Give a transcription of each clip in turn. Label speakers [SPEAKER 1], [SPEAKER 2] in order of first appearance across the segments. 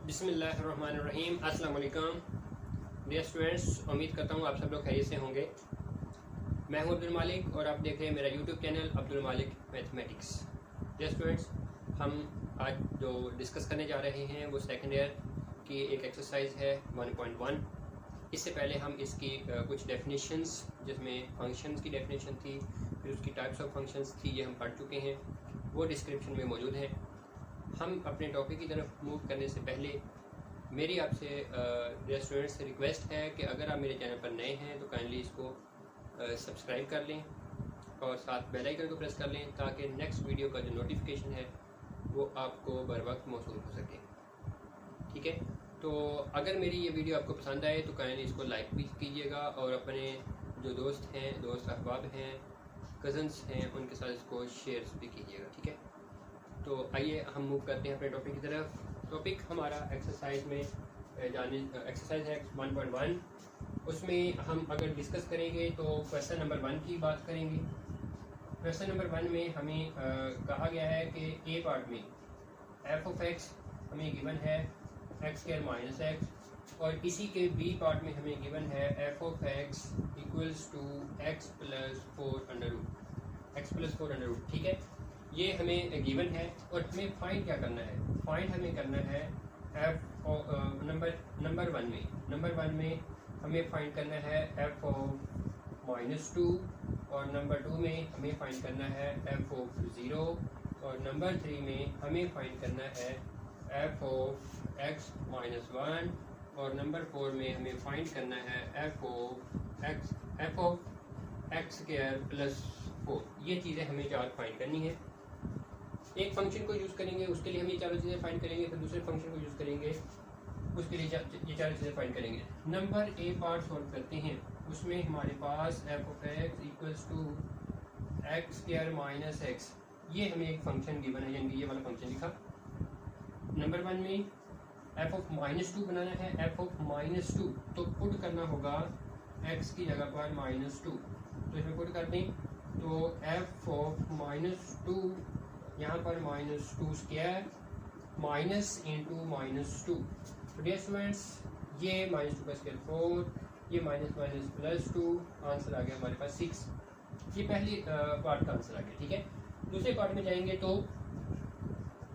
[SPEAKER 1] बिस्मिल्लाहिर्रहमानिर्रहीम। अस्सलाम वालेकुम डियर स्टूडेंट्स, उम्मीद करता हूँ आप सब लोग खैरियत से होंगे। मैं हूँ अब्दुल मालिक और आप देख रहे हैं मेरा यूट्यूब चैनल अब्दुल मालिक मैथमेटिक्स। डियर स्टूडेंट्स, हम आज जो डिस्कस करने जा रहे हैं वो सेकेंड ईयर की एक एक्सरसाइज है 1.1। इससे पहले हम इसकी कुछ डेफिनेशंस, जिसमें फंक्शंस की डेफिनेशन थी, फिर उसकी टाइप्स ऑफ फंक्शंस थी, ये हम पढ़ चुके हैं, वो डिस्क्रिप्शन में मौजूद हैं। हम अपने टॉपिक की तरफ मूव करने से पहले मेरी आपसे डियर स्टूडेंट्स से रिक्वेस्ट है कि अगर आप मेरे चैनल पर नए हैं तो काइंडली इसको सब्सक्राइब कर लें और साथ बेल आइकन को प्रेस कर लें ताकि नेक्स्ट वीडियो का जो नोटिफिकेशन है वो आपको बर वक्त मौसूल हो सके। ठीक है, तो अगर मेरी ये वीडियो आपको पसंद आए तो काइंडली इसको लाइक भी कीजिएगा और अपने जो दोस्त अहबाब हैं, कज़न्स हैं, उनके साथ इसको शेयर भी कीजिएगा। ठीक है, तो आइए हम मूव करते हैं अपने टॉपिक की तरफ। टॉपिक हमारा एक्सरसाइज में एक्सरसाइज है 1.1। उसमें हम अगर डिस्कस करेंगे तो क्वेश्चन नंबर 1 की बात करेंगे। क्वेश्चन नंबर 1 में हमें कहा गया है कि ए पार्ट में एफ ऑफ एक्स हमें गिवन है एक्स स्क्वायर माइनस एक्स, और इसी के बी पार्ट में हमें गिवन है f of x equals to x plus 4 under root. ठीक है, ये हमें गिवन है और हमें फाइंड क्या करना है? फाइंड हमें करना है एफ नंबर वन में हमें फाइंड करना है एफ ऑफ -2, और नंबर 2 में हमें फाइंड करना है एफ ऑफ 0, और नंबर 3 में हमें फाइंड करना है एफ ऑफ एक्स -1, और नंबर 4 में हमें फाइंड करना है f of x square plus 4। ये चीज़ें हमें चार फाइंड करनी है। एक फंक्शन को यूज़ करेंगे, उसके लिए हम ये चारों चीज़ें फाइंड करेंगे, फिर दूसरे फंक्शन को यूज़ करेंगे, उसके लिए ये चारों चीज़ें फाइंड करेंगे। नंबर ए पार्ट सॉल्व करते हैं, उसमें हमारे पास F of x equals to X square minus X, ये हमें एक फंक्शन गिवन है, यानी ये वाला फंक्शन लिखा। नंबर 1 में एफ ऑफ -2 बनाना है, एफ ऑफ -2 तो पुट करना होगा एक्स की जगह पर -2, तो इसमें पुट कर दें तो एफ ऑफ -2 यहाँ पर -2 स्क्वायर माइनस इंटू -2। तो डियर स्टूडेंट्स, ये -2 का स्क्वायर 4, ये माइनस प्लस 2, आंसर आ गया हमारे पास 6। ये पहली पार्ट का आंसर आ गया। ठीक है, दूसरे पार्ट में जाएंगे तो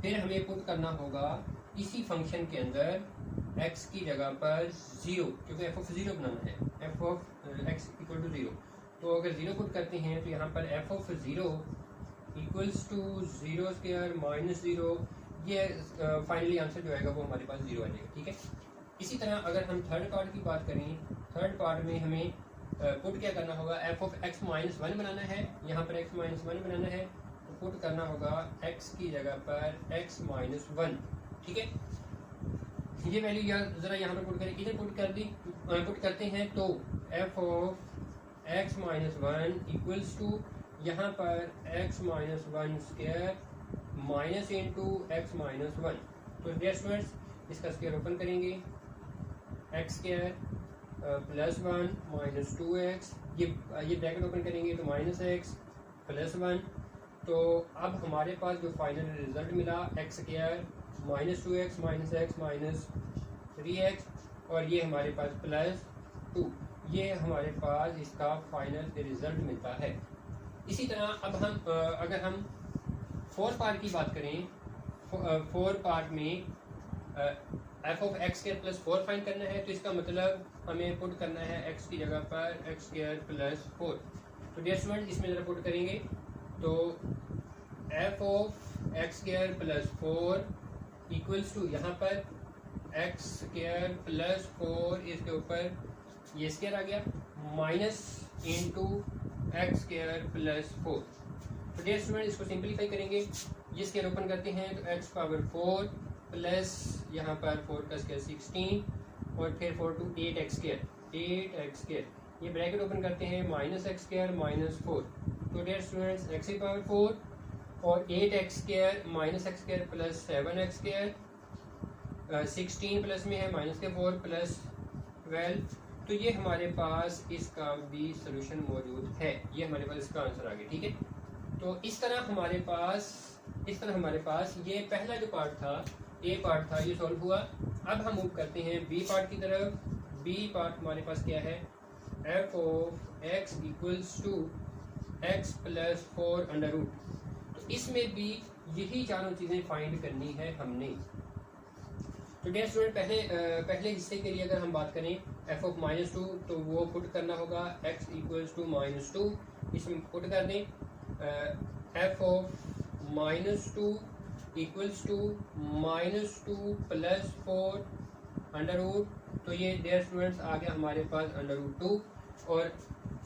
[SPEAKER 1] फिर हमें पुट करना होगा इसी फंक्शन के अंदर x की जगह पर 0, क्योंकि एफ ऑफ 0 बनाना है, f of x equal to 0। तो अगर 0 पुट करते हैं तो यहाँ पर f of 0 equals to 0 square minus 0, ये फाइनली आंसर जो आएगा वो हमारे पास 0 आ जाएगा। ठीक है, इसी तरह अगर हम थर्ड पार्ट की बात करें, थर्ड पार्ट में हमें पुट क्या करना होगा? एफ ऑफ एक्स -1 बनाना है, यहाँ पर एक्स -1 बनाना है, तो पुट करना होगा एक्स की जगह पर एक्स -1। ठीक है, ये वैल्यू ज़रा यहाँ पर पुट करें, इधर पुट करते हैं तो f of x -1 equals to यहाँ पर x -1 square minus into x -1। तो डियर स्टूडेंट्स, इसका स्क्वायर ओपन करेंगे, x square plus 1 minus 2x, ये ब्रैकेट ओपन करेंगे तो -x प्लस 1। तो अब हमारे पास जो फाइनल रिजल्ट मिला x square -2x minus x minus 3x, और ये हमारे पास प्लस 2, ये हमारे पास इसका फाइनल रिजल्ट मिलता है। इसी तरह अब हम अगर हम 4 पार्ट की बात करें, 4 पार्ट में f of x square plus 4 find करना है, तो इसका मतलब हमें पुट करना है एक्स की जगह पर एक्स स्क्वायर प्लस 4। तो डियर स्टूडेंट, इसमें ज़रा पुट करेंगे तो f of x square plus 4 equals to यहाँ पर एक्स स्क्वायर प्लस 4, इसके ऊपर ये स्क्वायर आ गया, minus into x square plus 4। तो डियर स्टूडेंट, इसको सिंपलीफाई करेंगे, ये स्क्वायर ओपन करते हैं तो एक्स पावर 4 प्लस यहाँ पर 4 का स्क्वायर 16, और फिर 4 टू 8x स्क्वायर, ये ब्रैकेट ओपन करते हैं माइनस एक्स स्क्वायर माइनस 4। तो डियर स्टूडेंट्स, एक्स की पावर 4 और 8x square minus x square plus 7x square, 16 plus में है माइनस के 4 प्लस 12, तो ये हमारे पास इसका भी सोल्यूशन मौजूद है, ये हमारे पास इसका आंसर आ गया। ठीक है, तो इस तरह हमारे पास ये पहला जो पार्ट था, ए पार्ट था, ये सॉल्व हुआ। अब हम मूव करते हैं बी पार्ट की तरफ। बी पार्ट हमारे पास क्या है, f of x equals to x plus 4 under root. तो इसमें भी यही चारों चीज़ें फाइंड करनी है हमने। तो डियर स्टूडेंट, पहले हिस्से के लिए अगर हम बात करें एफ ऑफ -2, तो वो पुट करना होगा एक्स इक्वल्स टू -2, इसमें पुट कर दें f of -2 equals to -2 plus 4 under root. तो ये डियर स्टूडेंट्स आ गया हमारे पास अंडर रूट 2। और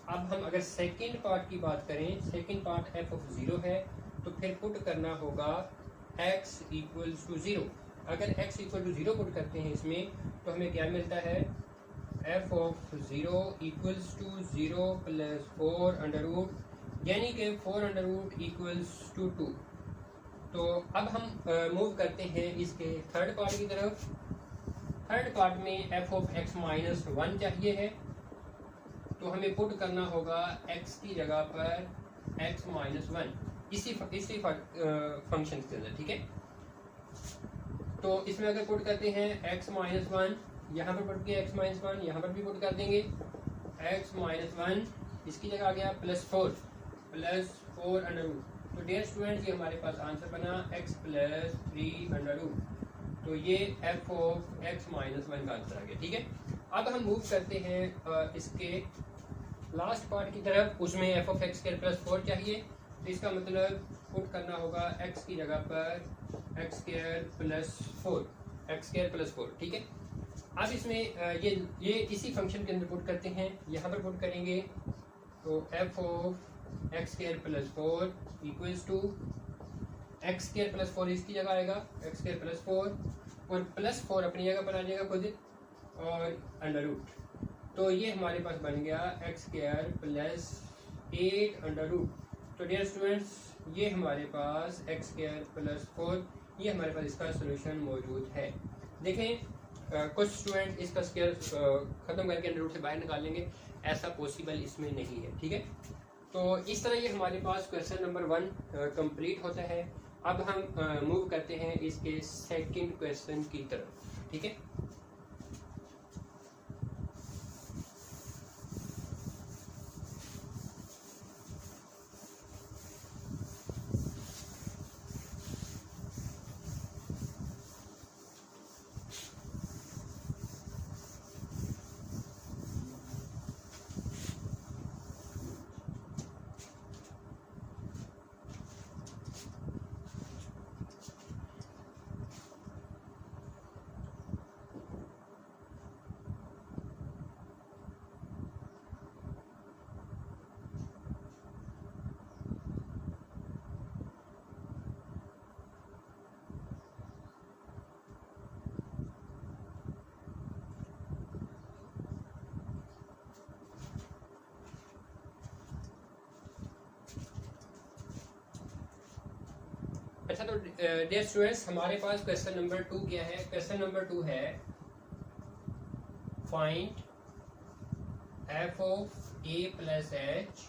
[SPEAKER 1] अब हम अगर सेकेंड पार्ट की बात करें, सेकेंड पार्ट एफ ऑफ 0 है, तो फिर पुट करना होगा x इक्वल्स टू 0। अगर x इक्वल टू 0 पुट करते हैं इसमें, तो हमें क्या मिलता है, f of 0 equals to 0 plus 4 under root, यानी कि 4 अंडर रूट इक्वल्स टू 2। तो अब हम मूव करते हैं इसके थर्ड पार्ट की तरफ। थर्ड पार्ट में f ऑफ x माइनस 1 चाहिए है, तो हमें पुट करना होगा x की जगह पर x माइनस 1 इसी फंक्शन के अंदर, ठीक है। तो इसमें अगर पुट करते हैं x माइनस 1, यहाँ पर पुट किया x माइनस 1, यहाँ पर भी पुट कर देंगे x माइनस 1, इसकी जगह आ गया प्लस 4 अंडर रूट। तो डियर स्टूडेंट्स, ये हमारे पास आंसर बना x प्लस 3 अंडर रूट। तो ये f ऑफ x माइनस 1 का आंसर आ गया, ठीक है। अब हम मूव करते हैं इसके लास्ट पार्ट की तरफ। उसमें f of x square plus 4 चाहिए, तो इसका मतलब पुट करना होगा x की जगह पर x स्क्वायर प्लस 4, ठीक है। अब इसमें ये इसी फंक्शन के अंदर पुट करते हैं, यहाँ पर पुट करेंगे तो f of x square plus 4 equals to x square plus 4 इसकी जगह आएगा x स्क्वायर प्लस 4 और प्लस 4 अपनी जगह पर आ जाएगा खुद, और अंडर रूट। तो ये हमारे पास बन गया x square plus 8 under root. तो डियर स्टूडेंट्स, ये हमारे पास x स्क्वायर प्लस 4, ये हमारे पास इसका सोल्यूशन मौजूद है। देखें कुछ स्टूडेंट इसका स्क्वायर ख़त्म करके अंडर रूट से बाहर निकाल लेंगे, ऐसा पॉसिबल इसमें नहीं है, ठीक है। तो इस तरह ये हमारे पास क्वेश्चन नंबर 1 कंप्लीट होता है। अब हम मूव करते हैं इसके सेकंड क्वेश्चन की तरफ, ठीक है। अच्छा, तो डियर स्टूडेंट्स, हमारे पास क्वेश्चन नंबर 2 क्या है। क्वेश्चन नंबर 2 है find f of a plus h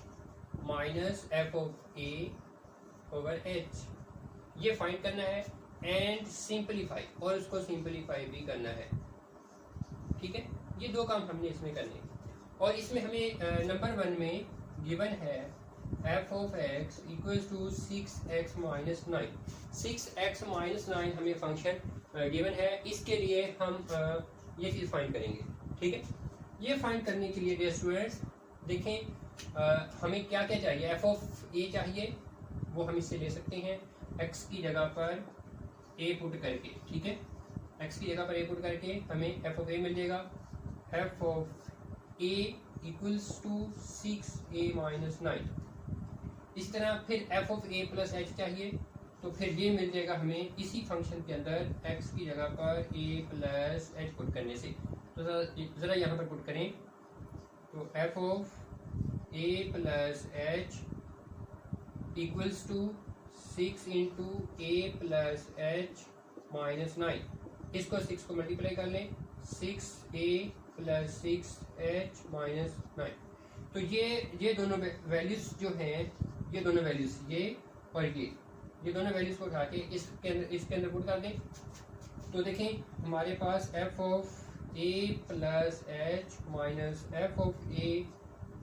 [SPEAKER 1] minus f of a over h। ये फाइंड करना है एंड सिंपलीफाई, और उसको सिंपलीफाई भी करना है, ठीक है। ये दो काम हमने इसमें करने, और इसमें हमें नंबर 1 में गिवन है f of x equals to 6x minus 9। 6x minus 9 हमें फंक्शन गिवन है, इसके लिए हम ये चीज़ फाइंड करेंगे, ठीक है। ये फाइंड करने के लिए डियर स्टूडेंट्स देखें हमें क्या क्या चाहिए। f ऑफ a चाहिए, वो हम इससे ले सकते हैं x की जगह पर a पुट करके, ठीक है। x की जगह पर a पुट करके हमें f ऑफ a मिल जाएगा। f of a equals to 6a minus 9। इस तरह फिर f of a plus h चाहिए, तो फिर ये मिल जाएगा हमें इसी फंक्शन के अंदर x की जगह पर a प्लस h पुट करने से। तो ज़रा यहाँ पर पुट करें तो f of a plus h equals to 6 into a plus h minus 9। इसको 6 को मल्टीप्लाई कर लें, 6a प्लस 6h माइनस 9। तो ये दोनों वैल्यूज जो हैं, ये दोनों वैल्यूज ये और ये दोनों वैल्यूज को उठा के इसके अंदर पुट कर दें। तो देखें हमारे पास F of A plus H minus F of A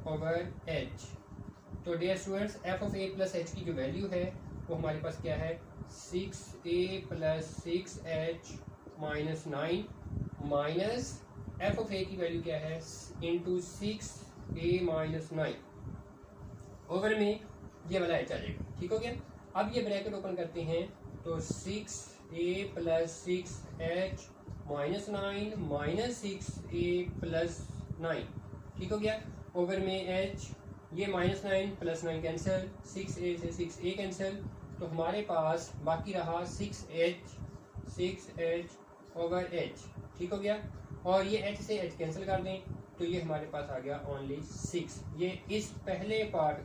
[SPEAKER 1] over H. तो dear students F of A plus H की जो वैल्यू है वो हमारे पास क्या है 6a plus 6h minus 9 minus F of A की वैल्यू क्या है इंटू 6a माइनस 9 ओवर में ये वाला एच आ जाएगा। ठीक हो गया। अब ये ब्रैकेट ओपन करते हैं तो 6a plus 6h minus 9 minus 6a plus 9। ठीक हो गया। ओवर में h ये माइनस 9 प्लस 9 कैंसिल, 6a से 6a कैंसिल, तो हमारे पास बाकी रहा 6h ओवर h। ठीक हो गया। और ये h से h कैंसिल कर दें तो ये हमारे पास आ गया ओनली 6। ये इस पहले पार्ट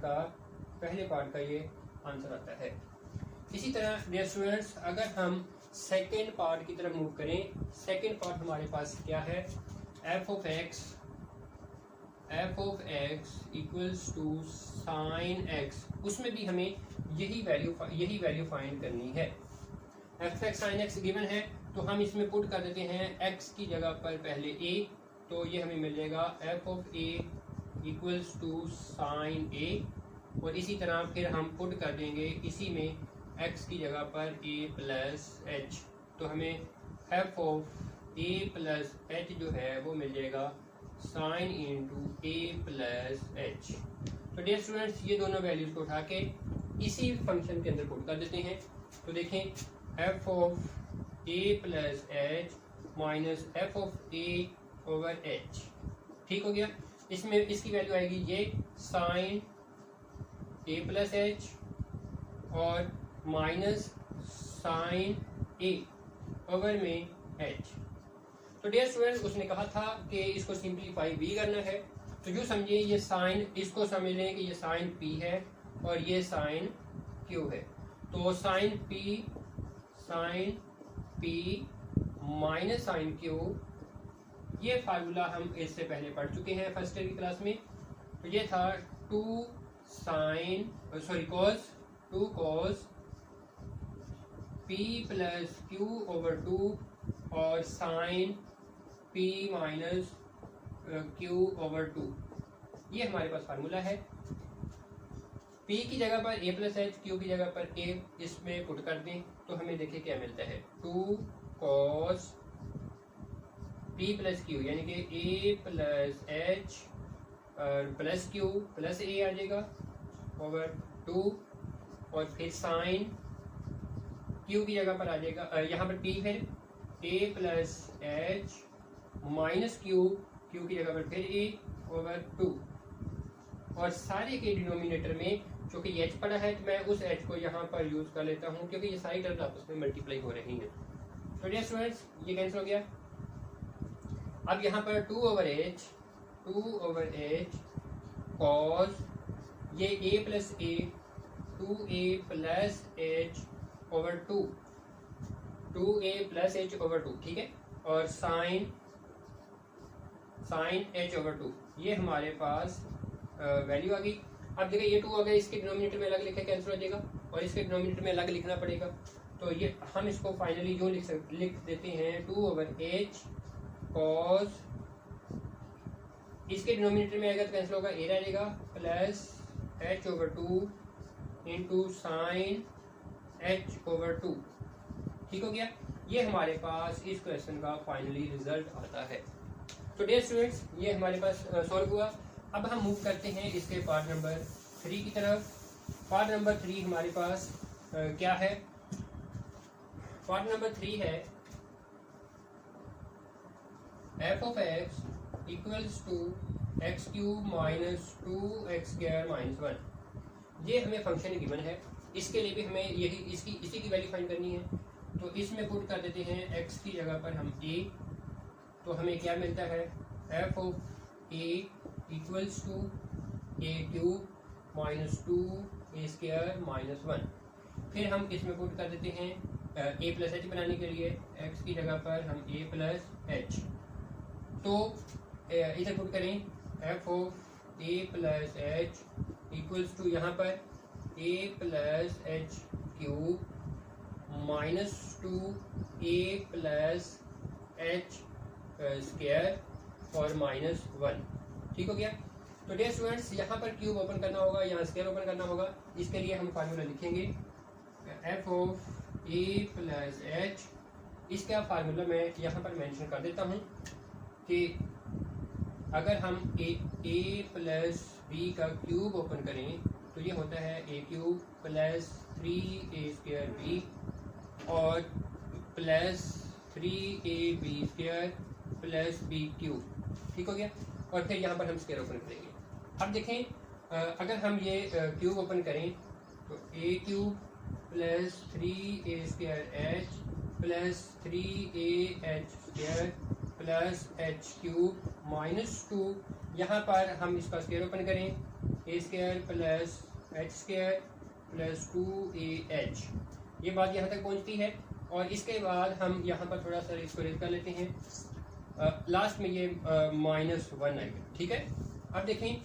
[SPEAKER 1] का ये आंसर आता है। इसी तरह डियर स्टूडेंट्स अगर हम सेकेंड पार्ट की तरफ मूव करें, सेकेंड पार्ट हमारे पास क्या है f of x equals to sine x। उसमें भी हमें यही वैल्यू फाइंड करनी है। F x sine x given है तो हम इसमें पुट कर देते हैं x की जगह पर पहले a, तो ये हमें मिल जाएगा f of a equals to sine a। और इसी तरह फिर हम पुट कर देंगे इसी में x की जगह पर a प्लस एच, तो हमें F of a plus H जो है वो मिल जाएगा sine into a plus H. तो डियर स्टूडेंट्स ये दोनों वैल्यूज को उठा के इसी फंक्शन के अंदर पुट कर देते हैं। तो देखें F of a plus H minus F of a over h। ठीक हो गया। इसमें इसकी वैल्यू आएगी ये साइन a प्लस एच और माइनस साइन a ओवर में h। तो डियर स्टूडेंट्स उसने कहा था कि इसको सिंप्लीफाई भी करना है, तो यूँ समझिए ये साइन, इसको समझ लें कि ये साइन p है और ये साइन q है। तो sine p minus sine q, ये फार्मूला हम इससे पहले पढ़ चुके हैं फर्स्ट ईयर की क्लास में। तो ये था two cos p plus q over 2 और sine p minus q over 2। ये हमारे पास फार्मूला है। p की जगह पर a प्लस एच, q की जगह पर a, इसमें पुट कर दें तो हमें देखिए क्या मिलता है 2 cos p प्लस q यानी कि a plus h plus q plus a आ जाएगा ओवर 2 और फिर साइन q की जगह पर आ जाएगा यहाँ पर p है a plus H minus q की जगह पर फिर a ओवर 2 और सारे के डिनोमिनेटर में चूँकि h पड़ा है तो मैं उस h को यहाँ पर यूज़ कर लेता हूँ क्योंकि ये सारी टर्म्स आपस में मल्टीप्लाई हो रही हैं। तो डियर स्टूडेंट्स ये कैंसिल हो गया। अब यहाँ पर 2 ओवर h कॉस ये a plus a 2a plus h over 2a plus h over 2। ठीक है। और साइन h ओवर 2 ये हमारे पास वैल्यू आ गई। अब देखिए ये 2 आ गया, इसके डिनोमिनेटर में अलग लिखा कैंसिल हो जाएगा और इसके डिनोमिनेटर में अलग लिखना पड़ेगा। तो ये हम इसको फाइनली यूँ लिख देते हैं 2 ओवर h कॉस, इसके डिनोमिनेटर में आएगा तो कैंसिल होगा, a रह जाएगा plus h over 2 into sine h over 2। ठीक हो गया। ये हमारे पास इस क्वेश्चन का फाइनली रिजल्ट आता है। तो डियर स्टूडेंट्स ये हमारे पास सॉल्व हुआ। अब हम मूव करते हैं इसके पार्ट नंबर 3 की तरफ। पार्ट नंबर 3 हमारे पास क्या है? पार्ट नंबर 3 है f of x equals to x cube minus 2x square minus 1। ये हमें फंक्शन गिवन है, इसके लिए भी हमें इसी की वैल्यू फाइंड करनी है। तो इसमें पुट कर देते हैं x की जगह पर हम a, तो हमें क्या मिलता है f of a equals to a cube minus 2a square minus 1। फिर हम इसमें पुट कर देते हैं a प्लस एच बनाने के लिए x की जगह पर हम a प्लस एच, तो इधर पुट करें f of a plus h equals to यहाँ पर a plus H cube -2a plus H square और -1। ठीक हो गया। तो डियर स्टूडेंट्स, यहाँ पर क्यूब ओपन करना होगा, यहाँ स्क्वायर ओपन करना होगा। इसके लिए हम फार्मूला लिखेंगे F of A plus H. इसका फार्मूला मैं यहाँ पर मेंशन कर देता हूँ कि अगर हम ए प्लस बी का क्यूब ओपन करें तो ये होता है A cube plus 3a square B और plus 3ab square plus B cube. ठीक हो गया। और फिर यहाँ पर हम स्क्वायर ओपन करेंगे। अब देखें अगर हम ये क्यूब ओपन करें तो A cube plus 3a square H plus 3a square plus H cube -2। यहाँ पर हम इसका स्क्वायर ओपन करें A square plus H square plus 2ah। ये बात यहाँ तक पहुँचती है और इसके बाद हम यहाँ पर थोड़ा सा इसको रेज कर लेते हैं। लास्ट में ये -1 आएगा। ठीक है। अब देखें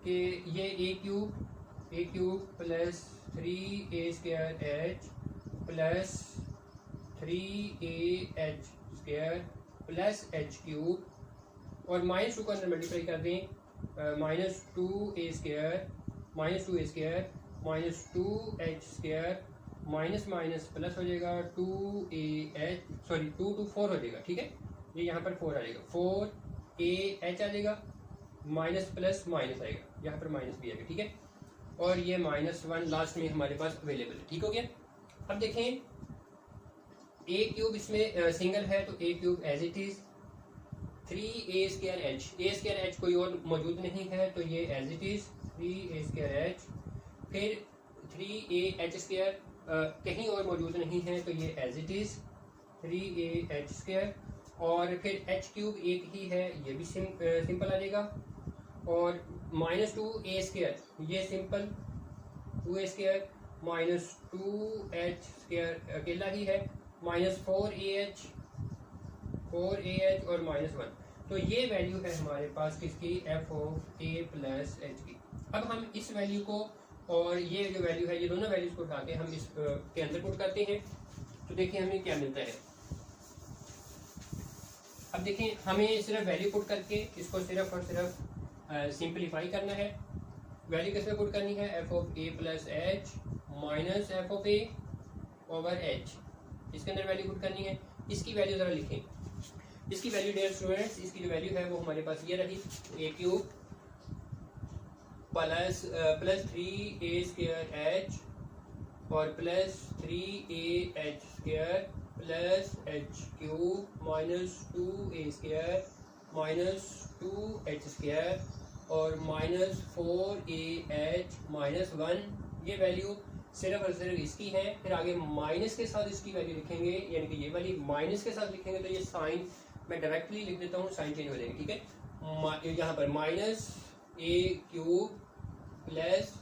[SPEAKER 1] कि ये A cube plus 3a square H plus 3ah square plus H cube और -2 को अंदर मल्टीप्लाई कर दें -2a square -2h square minus plus हो जाएगा 2 to 4 हो जाएगा। ठीक है। ये यहाँ पर 4 आ जाएगा, 4ah आ जाएगा, माइनस प्लस माइनस आएगा, यहाँ पर माइनस भी आएगा। ठीक है। और ये -1 लास्ट में हमारे पास अवेलेबल है। ठीक हो गया। अब देखें ए क्यूब इसमें सिंगल है तो A cube as it is 3a square H. A square H कोई और मौजूद नहीं है तो ये as it is 3a square H. फिर 3ah स्क्वायर कहीं और मौजूद नहीं है तो ये as it is 3ah square. और फिर एच क्यूब एक ही है, ये भी सिंपल आ जाएगा। और -2a स्क्वायर ये simple 2a square -2h square अकेला ही है, -4ah और -1। तो ये वैल्यू है हमारे पास किसकी, F of A plus H की। अब हम इस वैल्यू को और ये जो वैल्यू है ये दोनों वैल्यूज को उठा के हम इस के अंदर पुट करते हैं तो देखिए हमें क्या मिलता है। अब देखिए हमें सिर्फ वैल्यू पुट करके इसको सिर्फ और सिर्फ सिंपलीफाई करना है। वैल्यू किस में पुट करनी है, f of A plus H minus F of A over H. इसके अंदर वैल्यू पुट करनी है। इसकी वैल्यू ज़रा लिखें। इसकी वैल्यू डियर स्टूडेंट्स, इसकी जो वैल्यू है वो हमारे पास ये रही, A cube plus 3a square H और plus 3ah square plus H cube -2a square -2h square और -4ah -1। ये वैल्यू सिर्फ और सिर्फ इसकी है। फिर आगे माइनस के साथ इसकी वैल्यू लिखेंगे, यानी कि ये वाली माइनस के साथ लिखेंगे तो ये साइन मैं डायरेक्टली लिख देता हूँ, साइन चेंज हो जाएगी। ठीक है। यहाँ पर -a cube plus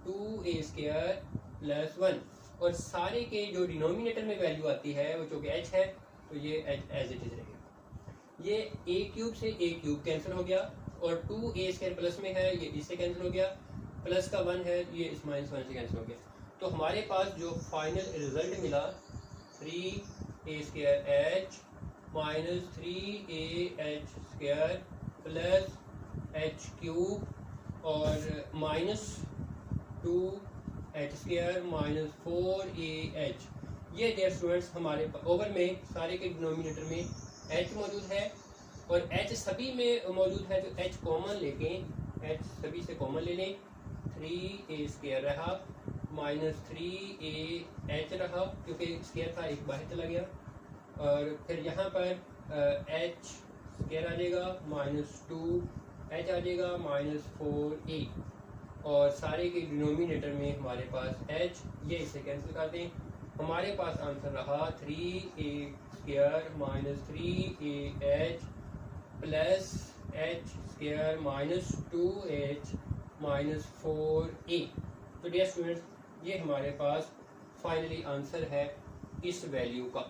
[SPEAKER 1] 2a square plus 1 और सारे के जो डिनोमिनेटर में वैल्यू आती है वो चूँकि h है तो ये h एज इट इज रहेगा। ये a क्यूब से a क्यूब कैंसिल हो गया और 2a स्क्वायर प्लस में है, ये इससे कैंसिल हो गया, प्लस का 1 है, ये इस -1 से कैंसिल हो गया। तो हमारे पास जो फाइनल रिजल्ट मिला 3a square H minus 3ah square plus H cube और -2h स्क्वायर -4ah। ये डियर स्टूडेंट्स हमारे ओवर में सारे के डिनोमिनेटर में h मौजूद है और h सभी में मौजूद है तो h कॉमन लेके h सभी से कॉमन ले लें, 3a स्क्वायर रहा -3ah रहा क्योंकि स्क्वायर था एक बाहर चला गया और फिर यहाँ पर h स्क्वायर आ जाएगा -2h आ जाएगा -4a और सारे के डिनोमिनेटर में हमारे पास h, ये इसे कैंसिल कर दें। हमारे पास आंसर रहा 3a square -3ah plus h square -2h -4a। तो डियर स्टूडेंट्स ये हमारे पास फाइनली आंसर है इस वैल्यू का।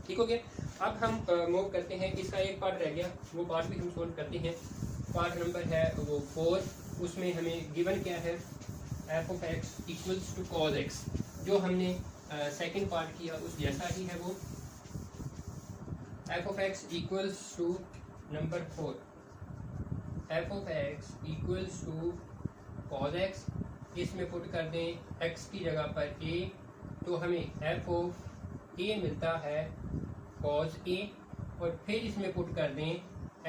[SPEAKER 1] ठीक हो गया। अब हम मूव करते हैं, इसका एक पार्ट रह गया, वो पार्ट भी हम सोल्व करते हैं। पार्ट नंबर है वो 4, उसमें हमें गिवन क्या है, f of x equals to cos x, जो हमने सेकंड पार्ट किया उस जैसा ही है वो। F of x equals to number 4, f of x equals to cos x, इसमें पुट कर दें एक्स की जगह पर ए, तो हमें एफ ऑफ ए मिलता है कॉज ए, और फिर इसमें पुट कर दें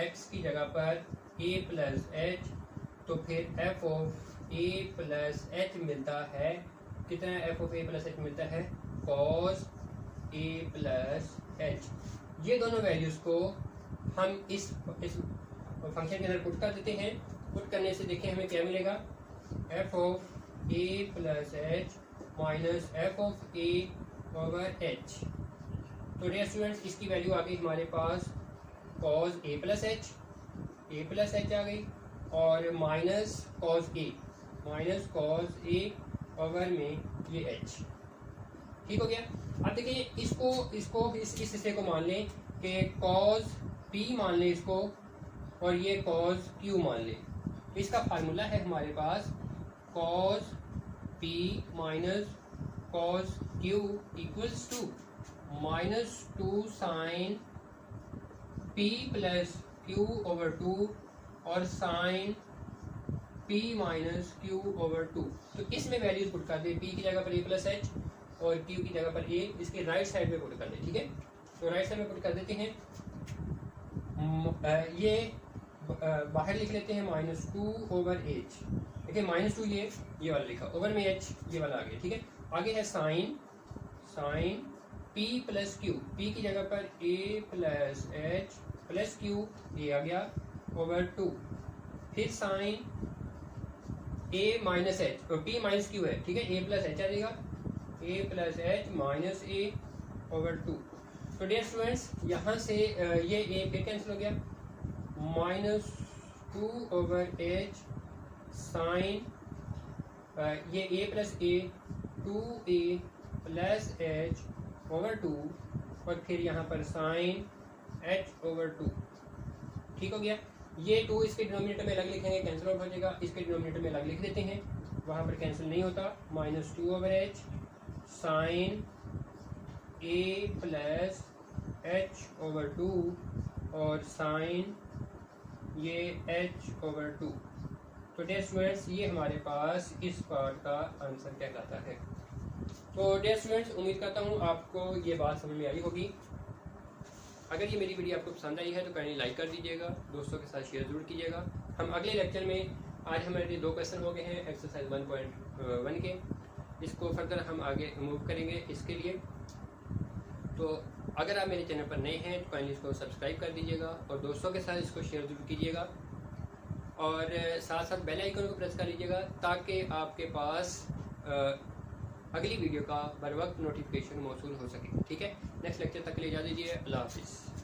[SPEAKER 1] एक्स की जगह पर ए प्लस एच, तो फिर F of A plus H मिलता है कितना, F of A plus H मिलता है कॉज ए प्लस एच। ये दोनों वैल्यूज़ को हम इस फंक्शन के अंदर पुट कर देते हैं। पुट करने से देखें हमें क्या मिलेगा, F of A plus H minus F of A over H. तो डियर स्टूडेंट्स इसकी वैल्यू आ गई हमारे पास कॉज ए प्लस एच आ गई, और माइनस कॉज ए ओवर में ये एच। ठीक हो गया। अब देखिए इसको इस हिस्से को मान लें कि कॉज पी मान लें इसको, और ये कॉज क्यू मान लें। इसका फार्मूला है हमारे पास cos P minus cos Q equals to -2 sine P plus Q over 2 और sine P minus Q over 2। तो इसमें वैल्यूज पुट कर दे, पी की जगह पर ए प्लस एच और क्यू की जगह पर ए, इसके राइट साइड में पुट कर दे। ठीक है, तो राइट साइड में पुट कर देते हैं। ये बाहर लिख लेते हैं -2 ओवर एच। देखिए -2 ये वाला लिखा, ओवर में एच ये वाला आ गया। ठीक है, आगे है sine P plus q, p की जगह पर a plus h plus q ये आ गया ओवर 2, फिर साइन ए माइनस एच, तो पी माइनस क्यू है। ठीक है, ए प्लस एच आ जाएगा, a plus H minus a over 2। तो डियर स्टूडेंट्स यहाँ से ये ए फिर कैंसिल हो गया, -2 ओवर एच साइन ये ए प्लस ए 2a प्लस एच ओवर 2, और फिर यहाँ पर साइन एच ओवर 2। ठीक हो गया। ये 2 इसके डिनोमिनेटर में अलग लिखेंगे, कैंसिल आउट हो जाएगा। इसके डिनोमिनेटर में अलग लिख देते हैं, वहाँ पर कैंसिल नहीं होता। -2 ओवर एच साइन ए प्लस एच ओवर 2 और साइन ये एच ओवर 2। तो डियर स्टूडेंट्स ये हमारे पास इस पार्ट का आंसर कहलाता है। तो डियर स्टूडेंट्स उम्मीद करता हूँ आपको ये बात समझ में आई होगी। अगर ये मेरी वीडियो आपको पसंद आई है तो काइंडली लाइक कर दीजिएगा, दोस्तों के साथ शेयर जरूर कीजिएगा। हम अगले लेक्चर में, आज हमारे 2 क्वेश्चन हो गए हैं एक्सरसाइज 1.1 के, इसको फर्दर हम आगे मूव करेंगे इसके लिए। तो अगर आप मेरे चैनल पर नए हैं तो काइंडली इसको सब्सक्राइब कर दीजिएगा और दोस्तों के साथ इसको शेयर जरूर कीजिएगा, और साथ साथ बेल आइकन को प्रेस कर लीजिएगा ताकि आपके पास अगली वीडियो का बर वक्त नोटिफिकेशन मौसूल हो सके। ठीक है, नेक्स्ट लेक्चर तक के लिए इजाज़त दीजिए। अल्लाह हाफिज़।